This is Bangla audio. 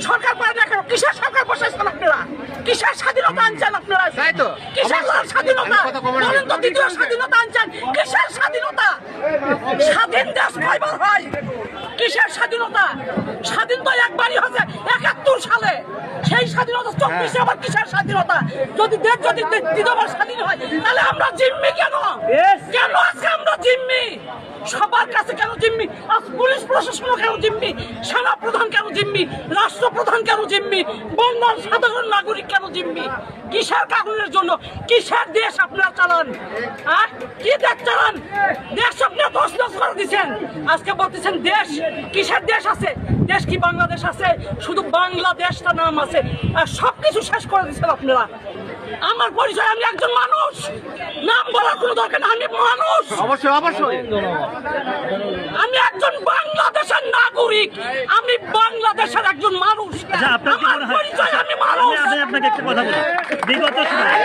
সরকার পারে না কেন? কিসের সরকার বসাইছেন আপনারা? কিসের স্বাধীনতা আনছেন আপনারা? কিসের স্বাধীনতা বলেন তো? দ্বিতীয় স্বাধীনতা আনছেন, কিসের স্বাধীনতা? স্বাধীন দেশ কয়বার হয়? কিসের স্বাধীনতা? স্বাধীন তো একবারই হয়েছে ৭১ সালে। সেই স্বাধীনতা ২৪ আবার কিসের স্বাধীনতা? যদি দেশ যদি দ্বিতীয়বার স্বাধীন হয় তাহলে আমরা জিম্মি কেন? কেন আজকে আমরা জিম্মি? সবার কাছে কেন জিম্মি? আজ পুলিশ প্রশাসন কেন জিম্মি? সেনা প্রধান কেন জিম্মি? রাষ্ট্রপ্রধান কেন জিম্মি? বাংলার সাধারণ নাগরিক কেন জিম্মি? কিসের কারণের জন্য? কিসের দেশ আপনারা চালান? হ্যাঁ, কি দেশ চালান? দেশ আপনারা তছনছ করে দিচ্ছেন। আজকে বলতেছেন দেশ, কিসের দেশ আছে? দেশ কি বাংলাদেশ আছে? শুধু বাংলাদেশটা নাম আছে, আর সবকিছু শেষ করে দিচ্ছেন আপনারা। আমার পরিচয়, আমি একজন মানুষ, নাম বলার কোনো দরকার না, আমি মানুষ। অবশ্যই অবশ্যই আমি একজন বাংলাদেশের নাগরিক, আমি বাংলাদেশের একজন মানুষ। আপনার কি আমার মনে হয়? পরিচয়, আমি মানুষ। আপনাকে একটা কথা বলি, বিগত সময়ে